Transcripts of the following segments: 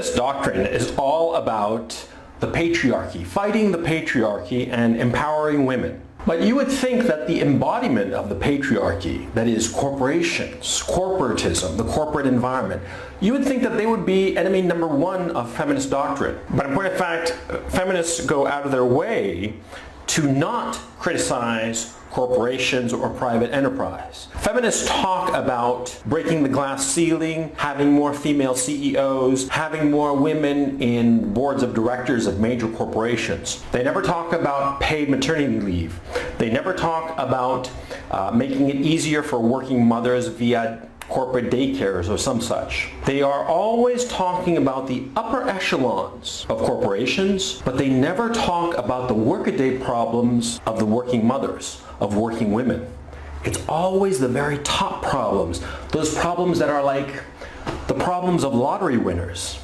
Feminist doctrine is all about the patriarchy, fighting the patriarchy and empowering women. But you would think that the embodiment of the patriarchy, that is corporations, corporatism, the corporate environment, you would think that they would be enemy number one of feminist doctrine. But in point of fact, feminists go out of their way to not criticize corporations or private enterprise. Feminists talk about breaking the glass ceiling, having more female CEOs, having more women in boards of directors of major corporations. They never talk about paid maternity leave. They never talk about making it easier for working mothers via corporate daycares or some such. They are always talking about the upper echelons of corporations, but they never talk about the workaday problems of the working mothers, of working women. It's always the very top problems, those problems that are like the problems of lottery winners,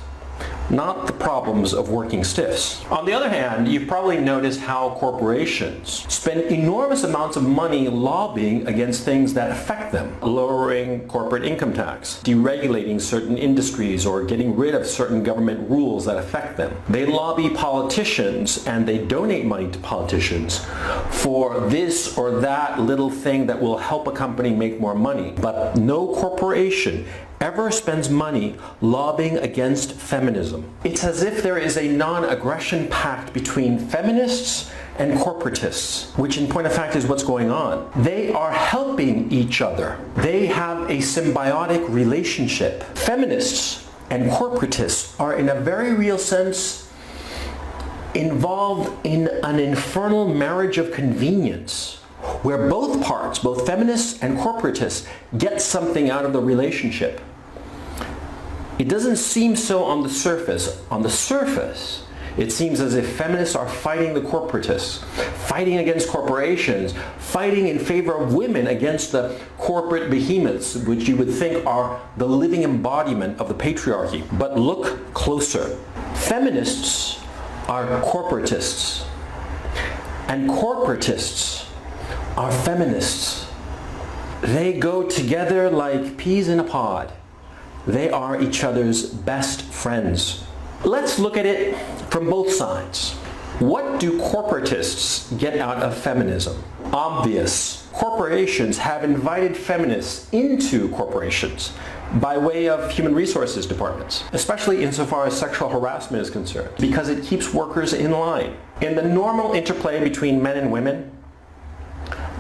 not the problems of working stiffs. On the other hand, you've probably noticed how corporations spend enormous amounts of money lobbying against things that affect them, lowering corporate income tax, deregulating certain industries, or getting rid of certain government rules that affect them. They lobby politicians and they donate money to politicians for this or that little thing that will help a company make more money. But no corporation ever spends money lobbying against feminism. It's as if there is a non-aggression pact between feminists and corporatists, which in point of fact is what's going on. They are helping each other. They have a symbiotic relationship. Feminists and corporatists are in a very real sense involved in an infernal marriage of convenience, where both parts, both feminists and corporatists, get something out of the relationship. It doesn't seem so on the surface. On the surface, it seems as if feminists are fighting the corporatists, fighting against corporations, fighting in favor of women against the corporate behemoths, which you would think are the living embodiment of the patriarchy. But look closer. Feminists are corporatists, and corporatists are feminists. They go together like peas in a pod. They are each other's best friends. Let's look at it from both sides. What do corporatists get out of feminism? Obvious. Corporations have invited feminists into corporations by way of human resources departments, especially insofar as sexual harassment is concerned, because it keeps workers in line. In the normal interplay between men and women,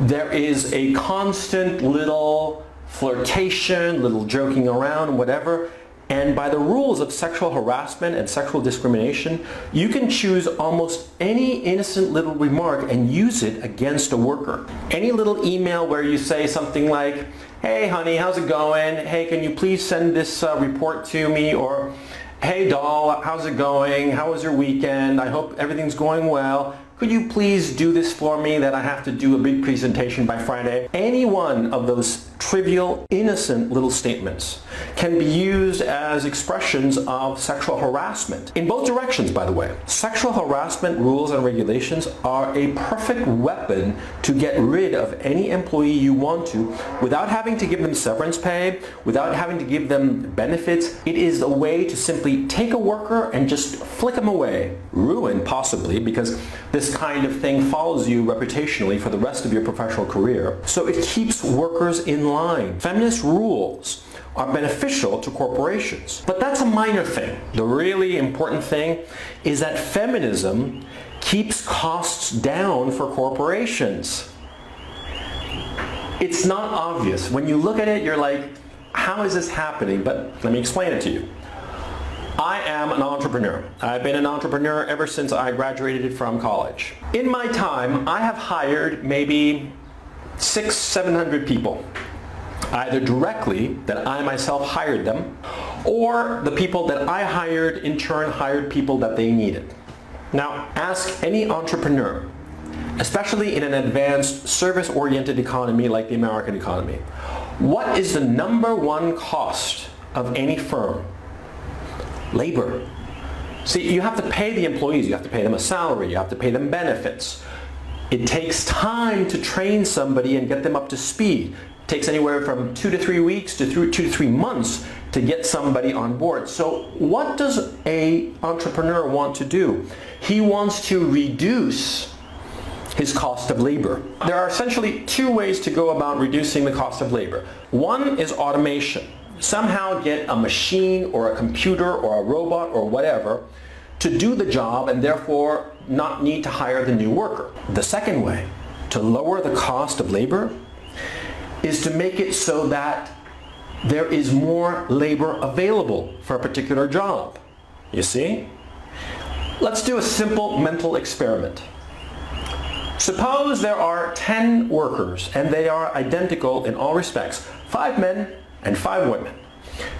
there is a constant little flirtation, little joking around, whatever, and by the rules of sexual harassment and sexual discrimination, you can choose almost any innocent little remark and use it against a worker. Any little email where you say something like, "Hey honey, how's it going? Hey, can you please send this report to me?" Or, "Hey doll, how's it going? How was your weekend? I hope everything's going well. Could you please do this for me that I have to do a big presentation by Friday?" Any one of those trivial, innocent little statements can be used as expressions of sexual harassment. In both directions, by the way. Sexual harassment rules and regulations are a perfect weapon to get rid of any employee you want to without having to give them severance pay, without having to give them benefits. It is a way to simply take a worker and just flick them away. Ruin, possibly, because this kind of thing follows you reputationally for the rest of your professional career. So it keeps workers in line. Feminist rules are beneficial to corporations. But that's a minor thing. The really important thing is that feminism keeps costs down for corporations. It's not obvious. When you look at it, you're like, how is this happening? But let me explain it to you. I am an entrepreneur. I've been an entrepreneur ever since I graduated from college. In my time, I have hired maybe 600-700 people, either directly, that I myself hired them, or the people that I hired in turn hired people that they needed. Now, ask any entrepreneur, especially in an advanced service-oriented economy like the American economy, what is the number one cost of any firm? Labor. See, you have to pay the employees, you have to pay them a salary, you have to pay them benefits. It takes time to train somebody and get them up to speed. It takes anywhere from 2 to 3 weeks to 2 to 3 months to get somebody on board. So what does an entrepreneur want to do? He wants to reduce his cost of labor. There are essentially two ways to go about reducing the cost of labor. One is automation. Somehow get a machine or a computer or a robot or whatever to do the job and therefore not need to hire the new worker. The second way to lower the cost of labor is to make it so that there is more labor available for a particular job. You see? Let's do a simple mental experiment. Suppose there are 10 workers and they are identical in all respects, 5 men and 5 women.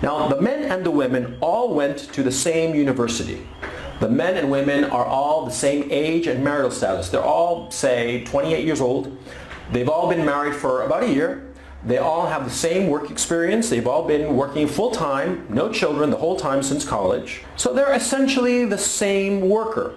Now the men and the women all went to the same university. The men and women are all the same age and marital status. They're all, say, 28 years old. They've all been married for about a year. They all have the same work experience. They've all been working full-time, no children, the whole time since college. So they're essentially the same worker.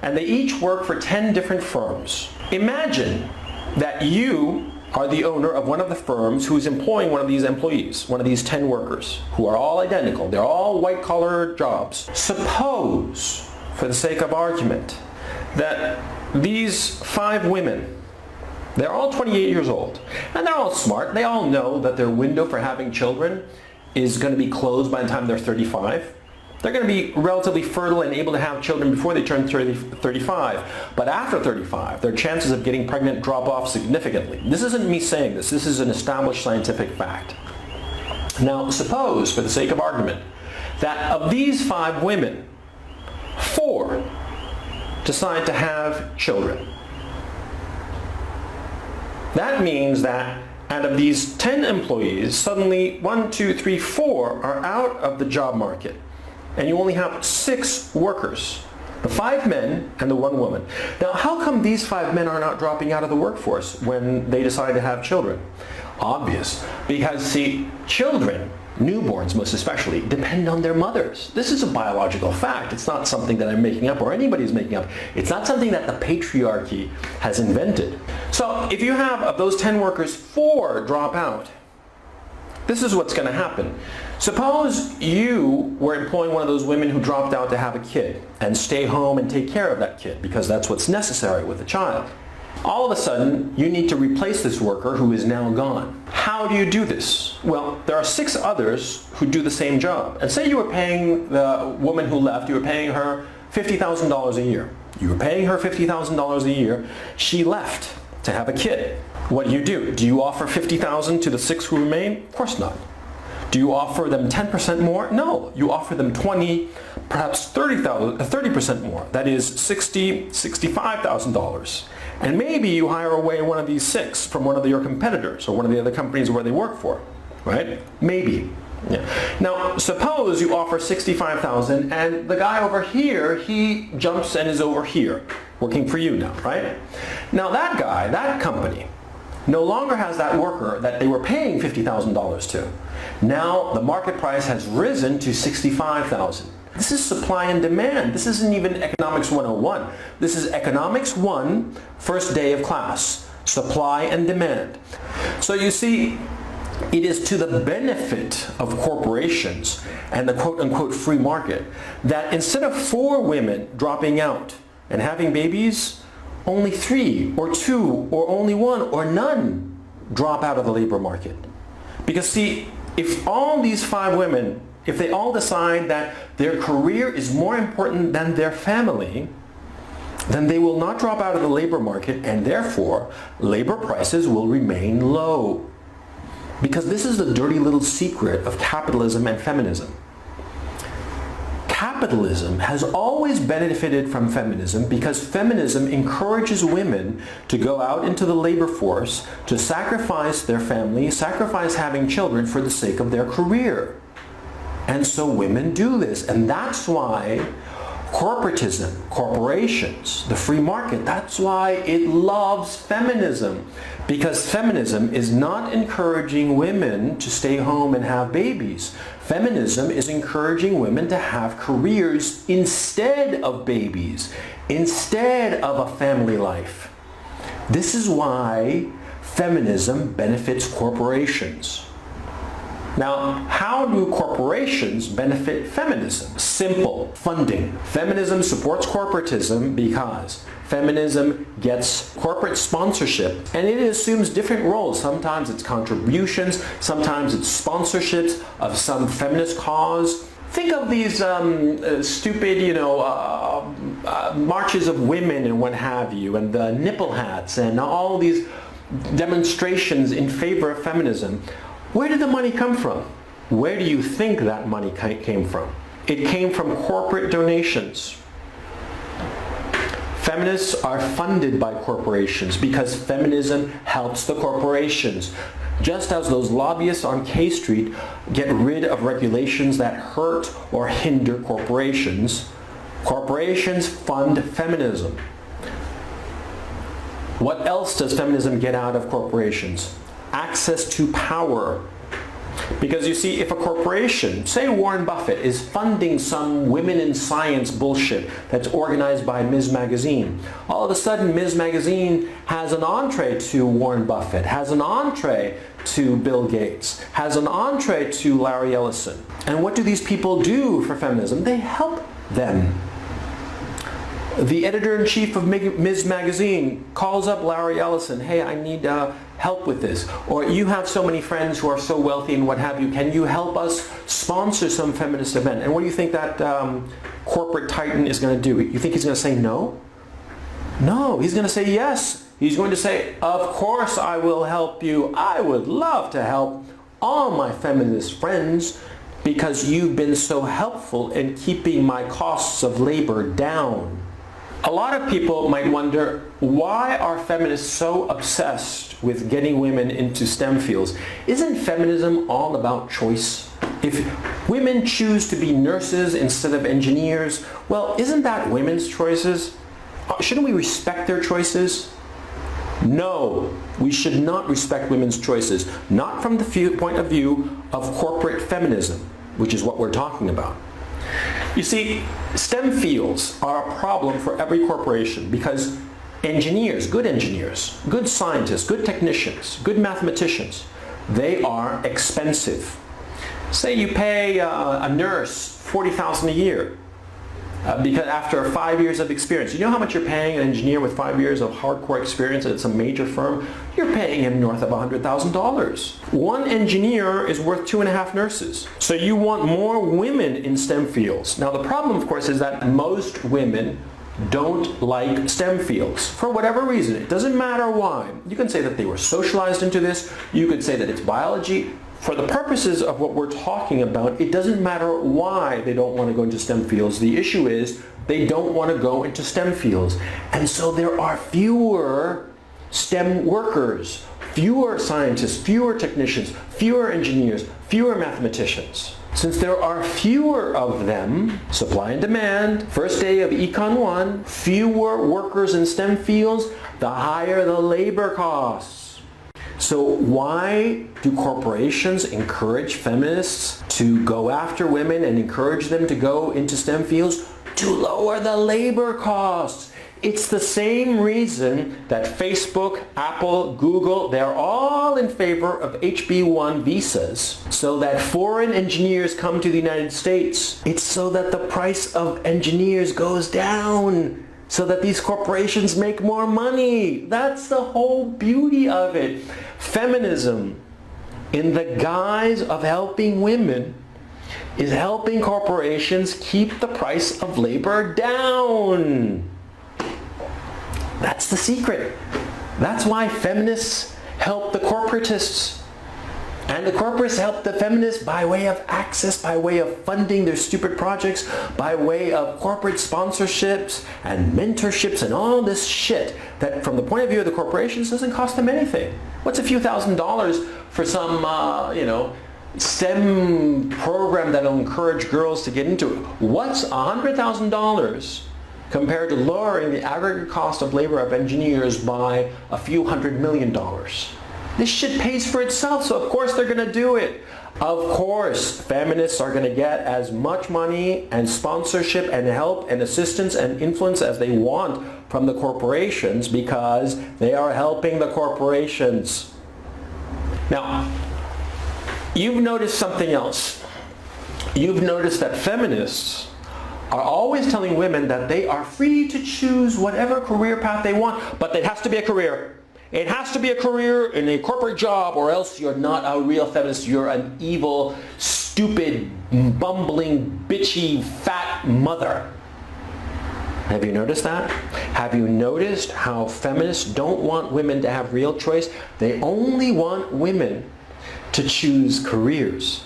And they each work for 10 different firms. Imagine that you are the owner of one of the firms who's employing one of these employees, one of these 10 workers, who are all identical. They're all white-collar jobs. Suppose, for the sake of argument, that these 5 women, they're all 28 years old, and they're all smart. They all know that their window for having children is going to be closed by the time they're 35. They're going to be relatively fertile and able to have children before they turn 35. But after 35, their chances of getting pregnant drop off significantly. This isn't me saying this. This is an established scientific fact. Now, suppose, for the sake of argument, that of these 5 women, 4 decide to have children. That means that out of these 10 employees, suddenly 1, 2, 3, 4 are out of the job market. And you only have 6 workers, the 5 men and the 1 woman. Now, how come these 5 men are not dropping out of the workforce when they decide to have children? Obvious, because see, children, newborns most especially, depend on their mothers. This is a biological fact. It's not something that I'm making up or anybody's making up. It's not something that the patriarchy has invented. So if you have, of those 10 workers, 4 drop out, this is what's going to happen. Suppose you were employing one of those women who dropped out to have a kid and stay home and take care of that kid because that's what's necessary with a child. All of a sudden, you need to replace this worker who is now gone. How do you do this? Well, there are 6 others who do the same job. And say you were paying the woman who left, you were paying her $50,000 a year. You were paying her $50,000 a year. She left to have a kid. What do? Do you offer $50,000 to the 6 who remain? Of course not. Do you offer them 10% more? No. You offer them 20, perhaps 30% more. That is $60,000, $65,000. And maybe you hire away one of these 6 from one of your competitors or one of the other companies where they work for, right? Maybe. Yeah. Now, suppose you offer $65,000 and the guy over here, he jumps and is over here working for you now, right? Now that guy, that company, no longer has that worker that they were paying $50,000 to. Now the market price has risen to $65,000. This is supply and demand. This isn't even Economics 101. This is Economics 1, first day of class. Supply and demand. So you see, it is to the benefit of corporations and the quote-unquote free market that instead of 4 women dropping out and having babies, only 3 or 2 or only 1 or none drop out of the labor market. Because see, if all these 5 women, if they all decide that their career is more important than their family, then they will not drop out of the labor market and therefore labor prices will remain low. Because this is the dirty little secret of capitalism and feminism. Capitalism has always benefited from feminism because feminism encourages women to go out into the labor force to sacrifice their family, sacrifice having children for the sake of their career. And so women do this, and that's why corporatism, corporations, the free market, that's why it loves feminism. Because feminism is not encouraging women to stay home and have babies. Feminism is encouraging women to have careers instead of babies, instead of a family life. This is why feminism benefits corporations. Now, how do corporations benefit feminism? Simple. Funding. Feminism supports corporatism because feminism gets corporate sponsorship, and it assumes different roles. Sometimes it's contributions, sometimes it's sponsorships of some feminist cause. Think of these stupid, marches of women and what have you, and the nipple hats, and all these demonstrations in favor of feminism. Where did the money come from? Where do you think that money came from? It came from corporate donations. Feminists are funded by corporations because feminism helps the corporations. Just as those lobbyists on K Street get rid of regulations that hurt or hinder corporations, corporations fund feminism. What else does feminism get out of corporations? Access to power. Because you see, if a corporation, say Warren Buffett, is funding some women in science bullshit that's organized by Ms. Magazine, all of a sudden Ms. Magazine has an entree to Warren Buffett, has an entree to Bill Gates, has an entree to Larry Ellison. And what do these people do for feminism? They help them. The editor-in-chief of Ms. Magazine calls up Larry Ellison, hey, I need help with this. Or you have so many friends who are so wealthy and what have you, can you help us sponsor some feminist event? And what do you think that corporate titan is going to do? You think he's going to say no? No, he's going to say yes. He's going to say, of course I will help you. I would love to help all my feminist friends because you've been so helpful in keeping my costs of labor down. A lot of people might wonder, why are feminists so obsessed with getting women into STEM fields? Isn't feminism all about choice? If women choose to be nurses instead of engineers, well, isn't that women's choices? Shouldn't we respect their choices? No, we should not respect women's choices, not from the point of view of corporate feminism, which is what we're talking about. You see, STEM fields are a problem for every corporation because engineers, good scientists, good technicians, good mathematicians, they are expensive. Say you pay a nurse $40,000 a year because after 5 years of experience. You know how much you're paying an engineer with 5 years of hardcore experience at some major firm? You're paying him north of $100,000. One engineer is worth 2.5 nurses. So you want more women in STEM fields. Now the problem, of course, is that most women don't like STEM fields for whatever reason. It doesn't matter why. You can say that they were socialized into this. You could say that it's biology. For the purposes of what we're talking about, it doesn't matter why they don't want to go into STEM fields. The issue is they don't want to go into STEM fields. And so there are fewer STEM workers, fewer scientists, fewer technicians, fewer engineers, fewer mathematicians. Since there are fewer of them, supply and demand, first day of Econ 1, fewer workers in STEM fields, the higher the labor costs. So why do corporations encourage feminists to go after women and encourage them to go into STEM fields? To lower the labor costs. It's the same reason that Facebook, Apple, Google, they're all in favor of HB1 visas so that foreign engineers come to the United States. It's so that the price of engineers goes down, so that these corporations make more money. That's the whole beauty of it. Feminism, in the guise of helping women, is helping corporations keep the price of labor down. That's the secret. That's why feminists help the corporatists. And the corporates help the feminists by way of access, by way of funding their stupid projects, by way of corporate sponsorships and mentorships and all this shit that from the point of view of the corporations doesn't cost them anything. What's a few $1,000s for some, STEM program that'll encourage girls to get into it? What's $100,000 compared to lowering the aggregate cost of labor of engineers by a few $100 million? This shit pays for itself, so of course they're going to do it. Of course, feminists are going to get as much money and sponsorship and help and assistance and influence as they want from the corporations because they are helping the corporations. Now, You've noticed something else. You've noticed that feminists are always telling women that they are free to choose whatever career path they want, but it has to be a career. It has to be a career in a corporate job, or else you're not a real feminist. You're an evil, stupid, bumbling, bitchy, fat mother. Have you noticed that? Have you noticed how feminists don't want women to have real choice? They only want women to choose careers.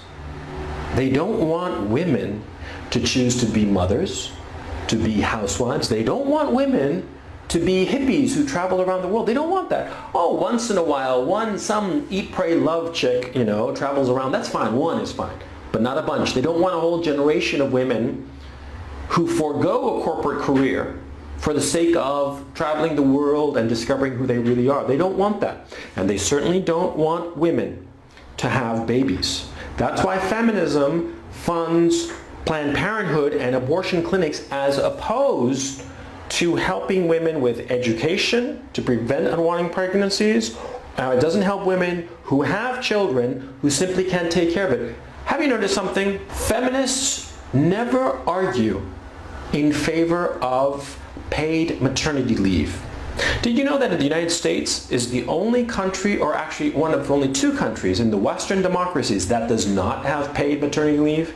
They don't want women to choose to be mothers, to be housewives. They don't want women to be hippies who travel around the world. They don't want that. Oh, once in a while, some eat, pray, love chick, travels around. That's fine. One is fine, but not a bunch. They don't want a whole generation of women who forego a corporate career for the sake of traveling the world and discovering who they really are. They don't want that. And they certainly don't want women to have babies. That's why feminism funds Planned Parenthood and abortion clinics as opposed to helping women with education to prevent unwanted pregnancies. It doesn't help women who have children who simply can't take care of it. Have you noticed something? Feminists never argue in favor of paid maternity leave. Did you know that the United States is the only country, or actually one of only two countries in the Western democracies that does not have paid maternity leave?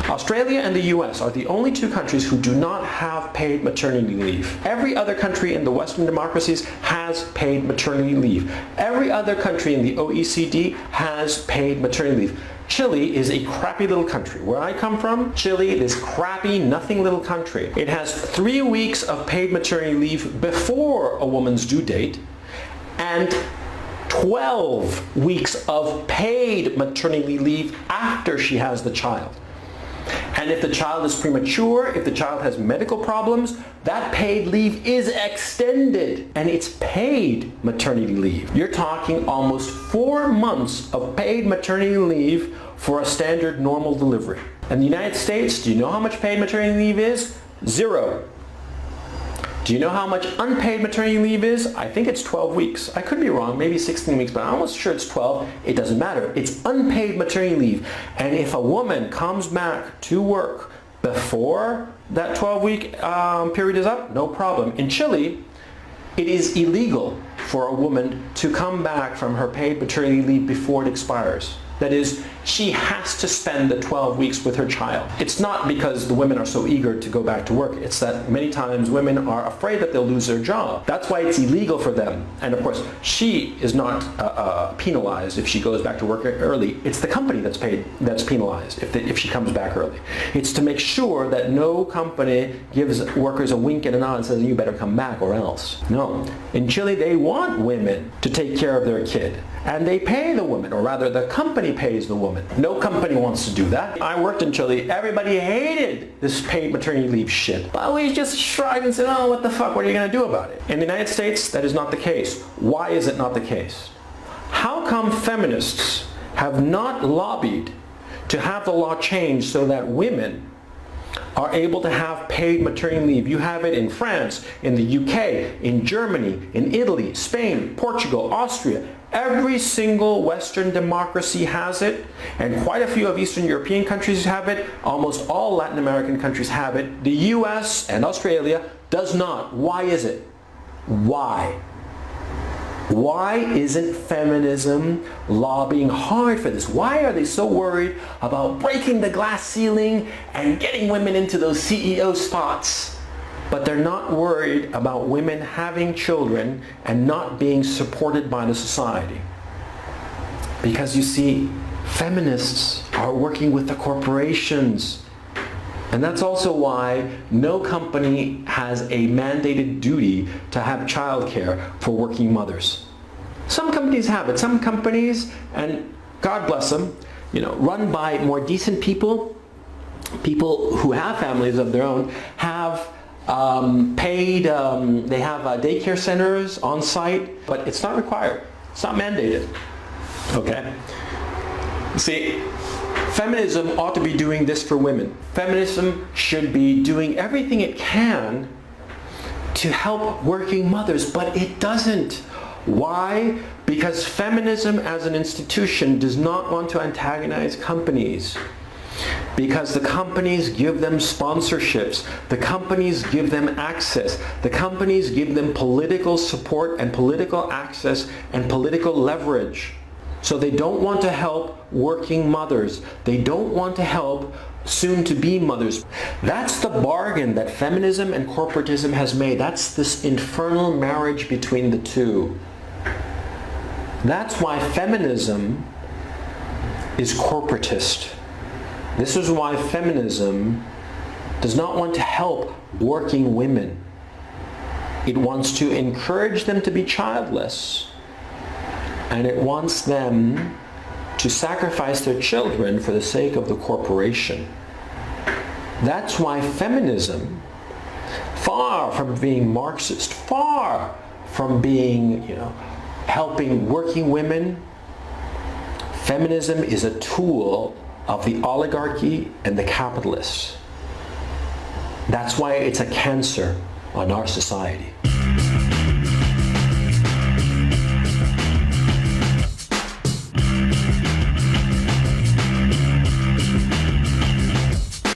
Australia and the US are the only two countries who do not have paid maternity leave. Every other country in the Western democracies has paid maternity leave. Every other country in the OECD has paid maternity leave. Chile is a crappy little country. Where I come from, Chile, this crappy, nothing little country. It has 3 weeks of paid maternity leave before a woman's due date and 12 weeks of paid maternity leave after she has the child. And if the child is premature, if the child has medical problems, that paid leave is extended, and it's paid maternity leave. You're talking almost 4 months of paid maternity leave for a standard normal delivery. In the United States, do you know how much paid maternity leave is? 0. Do you know how much unpaid maternity leave is? I think it's 12 weeks. I could be wrong, maybe 16 weeks, but I'm almost sure it's 12. It doesn't matter. It's unpaid maternity leave. And if a woman comes back to work before that 12-week period is up, no problem. In Chile, it is illegal for a woman to come back from her paid maternity leave before it expires. That is, she has to spend the 12 weeks with her child. It's not because the women are so eager to go back to work. It's that many times women are afraid that they'll lose their job. That's why it's illegal for them. And of course, she is not penalized if she goes back to work early. It's the company that's penalized if she comes back early. It's to make sure that no company gives workers a wink and a nod and says, you better come back or else. No. In Chile, they want women to take care of their kid. And they pay the woman, or rather the company pays the woman. No company wants to do that. I worked in Chile. Everybody hated this paid maternity leave shit. But we just shrugged and said, oh, what the fuck, what are you going to do about it? In the United States, that is not the case. Why is it not the case? How come feminists have not lobbied to have the law changed so that women are able to have paid maternity leave? You have it in France, in the UK, in Germany, in Italy, Spain, Portugal, Austria. Every single Western democracy has it, and quite a few of Eastern European countries have it. Almost all Latin American countries have it. The US and Australia does not. Why is it? Why? Why isn't feminism lobbying hard for this? Why are they so worried about breaking the glass ceiling and getting women into those CEO spots? But they're not worried about women having children and not being supported by the society. Because you see, feminists are working with the corporations. And that's also why no company has a mandated duty to have childcare for working mothers. Some companies have it. Some companies, and God bless them, run by more decent people, people who have families of their own, have paid, they have daycare centers on site, but it's not required. It's not mandated. Okay? See, feminism ought to be doing this for women. Feminism should be doing everything it can to help working mothers, but it doesn't. Why? Because feminism as an institution does not want to antagonize companies. Because the companies give them sponsorships, the companies give them access, the companies give them political support and political access and political leverage. So they don't want to help working mothers. They don't want to help soon-to-be mothers. That's the bargain that feminism and corporatism has made. That's this infernal marriage between the two. That's why feminism is corporatist. This is why feminism does not want to help working women. It wants to encourage them to be childless, and it wants them to sacrifice their children for the sake of the corporation. That's why feminism, far from being Marxist, far from being, helping working women, feminism is a tool of the oligarchy and the capitalists. That's why it's a cancer on our society.